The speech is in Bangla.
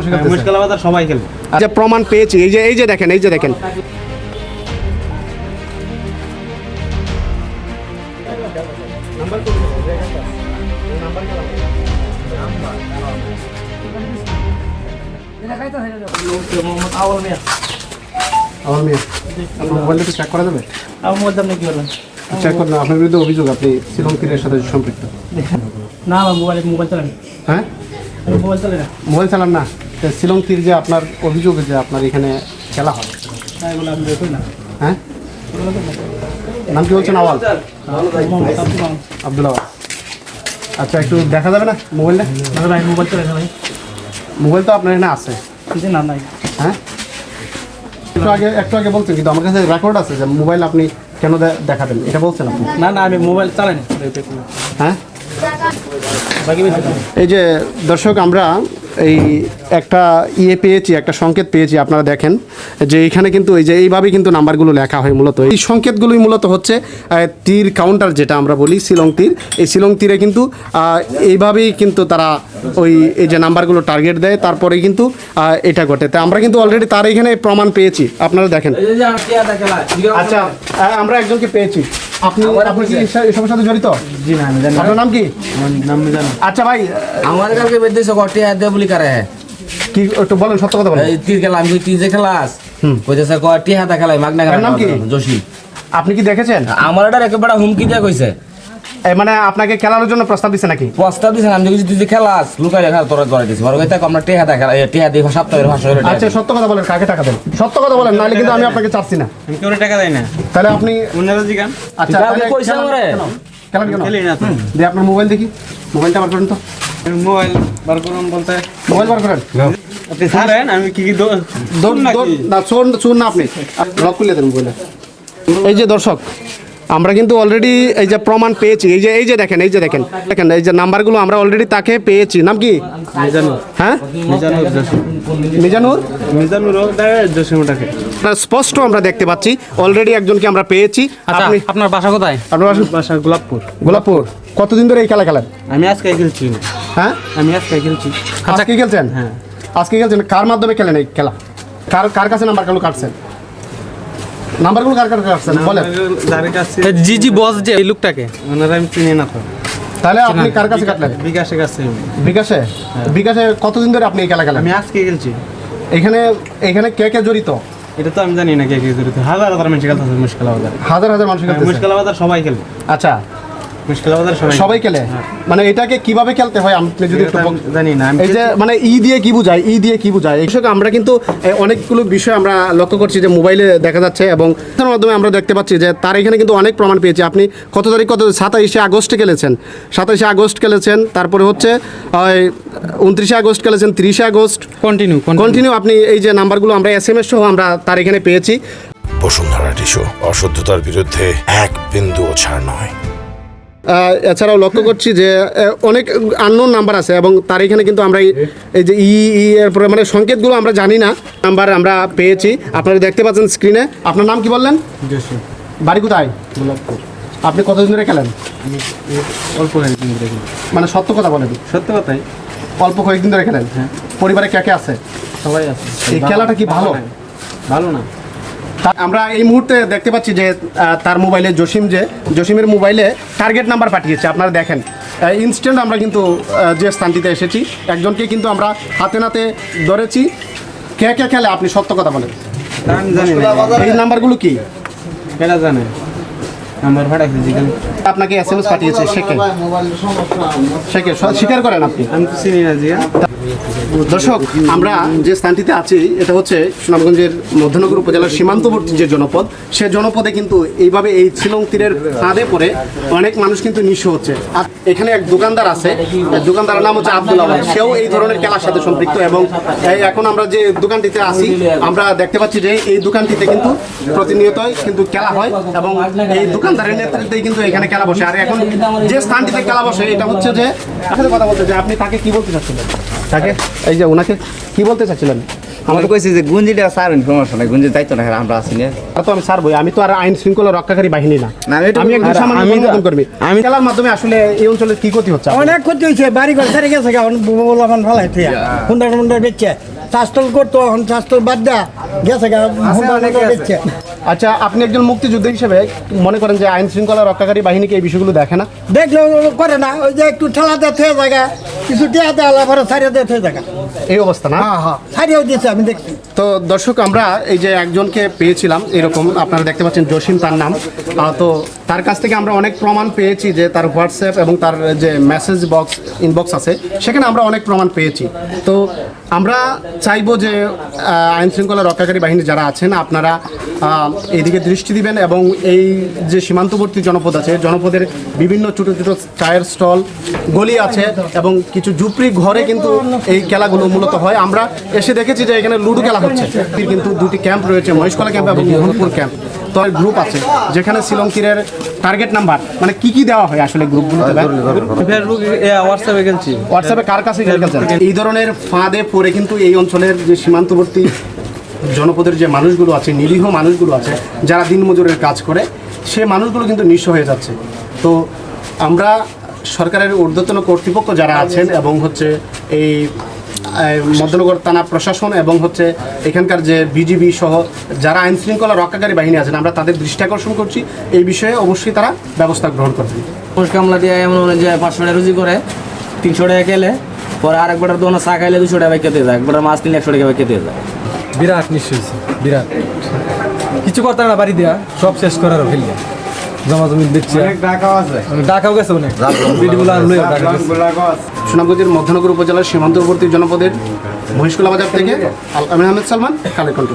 মানুষ খেলতেছে? মুশকিল বাজার সবাই খেলে। আচ্ছা, প্রমাণ পেয়েছি। এই যে দেখেন আমার মেয়ে, আপনার মোবাইলটা একটু চেক করা যাবে? আমার মধ্যে আপনি কি করবেন? চেক করুন, আপনার বিরুদ্ধে অভিযোগ আপনি শিলং তীরের সাথে সম্পৃক্ত। না, আমার মোবাইল চালান। হ্যাঁ, আমি মোবাইল চালাই না। মোবাইল চালান না? তা শিলং তীর যে আপনার অভিযোগ যে আপনার এখানে খেলা হয়, না, এগুলো আমি দেখি না। হ্যাঁ, নাম কি বলছেন? আওয়াল, আব্দুল আওয়াল। আচ্ছা, একটু দেখা যাবে না মোবাইলটা? না ভাই, মোবাইল চালাই না ভাই। মোবাইল তো আপনার এখানে আছে। কিছু না, নাই। হ্যাঁ, একটু আগে বলছেন, কিন্তু আমার কাছে রেকর্ড আছে যে মোবাইল আপনি কেন দেখাবেন, এটা বলছেন আপনি। না, আমি মোবাইল চালাই না। হ্যাঁ, বাকি বেশি না। এই যে দর্শক, আমরা এই একটা পেয়েছি, একটা সংকেত পেয়েছি। আপনারা দেখেন যে এখানে কিন্তু এই যে এইভাবেই কিন্তু নাম্বারগুলো লেখা হয়। মূলত এই সংকেতগুলোই মূলত হচ্ছে তীর কাউন্টার, যেটা আমরা বলি শিলং তীর। এই শিলং তীরে কিন্তু এইভাবেই কিন্তু তারা এই যে নাম্বারগুলো টার্গেট দেয়, তারপরে কিন্তু এটা ঘটে। তা আমরা কিন্তু অলরেডি তার এখানে প্রমাণ পেয়েছি, আপনারা দেখেন। আচ্ছা, আমরা একজনকে পেয়েছি। আপনি কি এসবের সাথে জড়িত? জি না, আমি জানি। আপনার নাম কি? আমার নাম জানি। আচ্ছা ভাই, हमारे घर के बेटे से गोटी है दे बोली करे है কি একটু বলেন, সত্য কথা বলেন। तीर के लाम तीर से खलास कोई जैसे गोटी है ता खलाई मागना এর নাম কি? जोशी আপনি কি দেখেছেন? আমার ডর একে বড় হুমকি দেয়া কইছে মানে আপনাকে খেলানোর জন্য প্রস্তাব দিছে নাকি? প্রস্তাব দিছেন আমি যদি তুই যে খেলাস লুকাই রাখা তোরা করে দিছিস বড় কইতা আমরা টেহা দেখা টেহা দিয়ে সপ্তাহের ভাষা হলো আচ্ছা, সত্য কথা বলেন, কাকে টাকা দেন? সত্য কথা বলেন, নাহলে কিন্তু আমি আপনাকে চাচ্ছি না। আমি কেউ টাকা দেয় না। তাহলে আপনি অন্যরা জিগান। আচ্ছা, কালকে কইছে আমারে খেলেন কেন? খেলি না তো। দিয়ে আপনার মোবাইল দেখি, মোবাইলটা বার করেন তো। আমি মোবাইল বার করুন বলতে মোবাইল বার করেন। আপনি ছাড়েন, আমি কি দৌড় না, শুন না, আপনি লক খুলে দেন মোবাইলে। এই যে দর্শক, আমরা কিন্তু অলরেডি এই যে প্রমাণ পেয়েছি। এই যে দেখেন এই যে নাম্বারগুলো আমরা অলরেডি তাকে পেয়েছি। নাম কি? মিজানুর। হ্যাঁ, মিজানুর জসিম। মিজানুর জসিমটাকে স্পষ্ট আমরা দেখতে পাচ্ছি। অলরেডি একজনকে আমরা পেয়েছি। আপনি, আপনার বাসা কোথায়? আপনার বাসা গোলাপপুর। গোলাপপুর। কতদিন ধরে এই খেলা খেলেন? আমি আজকে খেলছি। হ্যাঁ, আমি আজকে খেলছি। আজকে খেলছেন? হ্যাঁ, আজকে খেলছেন। কার মাধ্যমে খেলেন এই খেলা? কার কাছে নাম্বারগুলো কাটছেন? নাম্বারগুলো কার কাটছেন বলেন। যার কাছে জি বস যে এই লোকটাকে ওনারা আমি চিনি না তো। তাহলে আপনি কার কাছে কাটলেন? বিকাশে কাছে। বিকাশে কতদিন ধরে আপনি এই খেলা খেলেন? আমি আজকে খেলছি। এখানে কে জড়িত? এটা তো আমি জানি না কে জড়িত। হাজার মানুষ খেলতেছে মুশকিল বাজার। হাজার মানুষ খেলতেছে। মুশকিল বাজার সবাই খেলে। আচ্ছা, মুশকিল বাজার সবাই খেলে। মানে এটাকে কিভাবে খেলতে হয় আপনি যদি একটু জানি না। এই যে মানে দিয়ে কি বোঝায় এই আমরা কিন্তু অনেকগুলো বিষয় আমরা লক্ষ্য করছি যে মোবাইলে দেখা যাচ্ছে, এবং তার মাধ্যমে আমরা দেখতে পাচ্ছি যে তার এখানে কিন্তু অনেক প্রমাণ পেয়েছি। আপনি কত তারিখ 27শে আগস্টে খেলেছেন, 27শে আগস্ট খেলেছেন, তারপরে হচ্ছে 29শে আগস্ট খেলেছেন, 30শে আগস্ট কন্টিনিউ আপনি এই যে নাম্বারগুলো আমরা SMS সহ আমরা তার এখানে পেয়েছি। বসুন্ধরা টিস্যু, অশুদ্ধতার বিরুদ্ধে এক বিন্দুও ছাড় নয়। এছাড়াও লক্ষ্য করছি যে অনেক আননোন নাম্বার আছে, এবং তার এখানে কিন্তু আমরা এই যে এরপরে মানে সংকেতগুলো আমরা জানি না, নাম্বার আমরা পেয়েছি। আপনারা দেখতে পাচ্ছেন স্ক্রিনে। আপনার নাম কি বললেন? জসিম। বাড়ি কোথায়? গোলাপপুর। আপনি কতদিন ধরে খেলেন? অল্প কয়েকদিন ধরে খেলি। মানে সত্য কথা বলেন। সত্য কথাই। অল্প কয়েকদিন ধরে খেলেন? হ্যাঁ। পরিবারে কে আছে? সবাই আছে। এই খেলাটা কি ভালো? ভালো না। আমরা এই মুহূর্তে দেখতে পাচ্ছি যে তার মোবাইলে জসিমের মোবাইলে টার্গেট নাম্বার পাঠিয়েছে। আপনারা দেখেন, ইনস্ট্যান্ট আমরা কিন্তু যে স্থানটিতে এসেছি, একজনকে কিন্তু আমরা হাতে নাতে ধরেছি। কে খেলে আপনি সত্য কথা বলেন। আমি জানি না। এই নাম্বারগুলো কি? কেনা জানে নাম্বার পাঠাইছে জিগান। আপনাকে SMS পাঠিয়েছে শেখে স্বীকার করেন আপনি? আমি তো চিনি না জিগান। দর্শক, আমরা যে স্থানটিতে আছি এটা হচ্ছে সুনামগঞ্জের মধ্যনগর উপজেলার সীমান্তবর্তী যে জনপদ, সে জনপদে কিন্তু এইভাবে এই শিলং তীরের ফাঁদে পড়ে অনেক মানুষ কিন্তু নিঃস্ব হচ্ছে। আর এখানে এক দোকানদার আছে, দোকানদারের নাম হচ্ছে আব্দুল আওয়াল। সেও এই ধরনের খেলার সাথে সম্পৃক্ত, এবং এখন আমরা যে দোকানটিতে আছি আমরা দেখতে পাচ্ছি যে এই দোকানটিতে কিন্তু প্রতিনিয়তই কিন্তু খেলা হয়, এবং এই দোকানদারের নেতৃত্বেই কিন্তু এখানে খেলা বসে। আর এখন যে স্থানটিতে খেলা বসে এটা হচ্ছে যে আসলে কথা বলতে যে আপনি তাকে কি বলতে চাচ্ছিলেন? তাকে এই যে ওনাকে কি বলতে চাচ্ছিলেন? আমাকে কইছে যে গুঞ্জিটা সারেন সমস্যা নাই, গুঞ্জি দায়িত্ব না আমরা আছি না। আর তো আমি স্যার বই, আমি তো আর আইন শৃঙ্খলা রক্ষাকারী বাহিনী না, আমি একজন সামান্য কর্মী। আমি খেলার মাধ্যমে আসলে এই অঞ্চলে কি ক্ষতি হচ্ছে? অনেক ক্ষতি হয়েছে, বাড়ি ঘর ছেড়ে গেছে, বললাম ভালাই তুই হুন্ডার মুন্ডার বেচছে শাস্ত্র করতো এখন শাস্ত্র বাদ দেয়া গেছে গা দেখছে। আচ্ছা, আপনি একজন মুক্তিযোদ্ধা হিসেবে মনে করেন যে আইন শৃঙ্খলা রক্ষাকারী বাহিনীকে এই বিষয়গুলো দেখে না? দেখলে করে না, ওই যে একটু ঠেলাতে থেকে জায়গা কিছু টিয়াতে আলা পরে সারিয়ে দিয়ে থেকে জায়গা। এই অবস্থা না? হ্যাঁ হ্যাঁ, সারিয়েও দিয়েছে, আমি দেখছি। তো দর্শক, আমরা এই যে একজনকে পেয়েছিলাম এরকম, আপনারা দেখতে পাচ্ছেন জসিম তার নাম। তো তার কাছ থেকে আমরা অনেক প্রমাণ পেয়েছি যে তার হোয়াটসঅ্যাপ এবং তার যে মেসেজ বক্স ইনবক্স আছে সেখানে আমরা অনেক প্রমাণ পেয়েছি। তো আমরা চাইবো যে আইন শৃঙ্খলা রক্ষাকারী বাহিনী যারা আছেন আপনারা এইদিকে দৃষ্টি দিবেন এবং এই যে সীমান্তবর্তী জনপদ আছে, জনপদের বিভিন্ন ছোটো ছোটো চায়ের স্টল গলি আছে এবং কিছু ঝুপড়ি ঘরে কিন্তু এই খেলাগুলো মূলত হয়। আমরা এসে দেখেছি যে এখানে লুডো খেলা হচ্ছে, কিন্তু দুটি ক্যাম্প রয়েছে, মহেশকলা ক্যাম্প এবং মোহনপুর ক্যাম্প। তো গ্রুপ আছে যেখানে শিলংতীরের টার্গেট নাম্বার, মানে কি দেওয়া হয় আসলে গ্রুপগুলোতে? ফেসবুক হোয়াটসঅ্যাপে খেলছি। হোয়াটসঅ্যাপে কার কাছে খেলছেন? এই ধরনের ফাঁদে পড়ে কিন্তু এই অঞ্চলের যে সীমান্তবর্তী জনপদের যে মানুষগুলো আছে, নিরীহ মানুষগুলো আছে যারা দিনমজুরের কাজ করে, সে মানুষগুলো কিন্তু নিঃস্ব হয়ে যাচ্ছে। তো আমরা সরকারের ঊর্ধ্বতন কর্তৃপক্ষ যারা আছেন এবং হচ্ছে এই মধ্যনগর থানা প্রশাসন এবং হচ্ছে এখানকার যে বিজিবি সহ যারা আইন শৃঙ্খলা রক্ষাকারী বাহিনী আছেন, আমরা তাদের দৃষ্টি আকর্ষণ করছি এই বিষয়ে অবশ্যই তারা ব্যবস্থা গ্রহণ করবেন। পোষ কামলা দিয়ে এমন মনে যে 500 টাকা রুজি করে 300 টাকা খেলে, পরে আরেকবার দোনো চা খাইলে 200 টাকা খেতে যায়, একবার মাছ নিলে 100 টাকা খেতে যায়। বিরাট নিশ্চয় বিরাট কিছু করতে না, বাড়ি দেয়া সব শেষ করার ফেললে জমা জমি দেখছি, ডাকাও গেছে অনেক ভিডিওগুলো আনলো। সুনামগঞ্জের মধ্যনগর উপজেলার সীমান্তবর্তী জনপদের মহেশকুলা বাজার থেকে আমিন আহমেদ সালমান, কালের কণ্ঠ।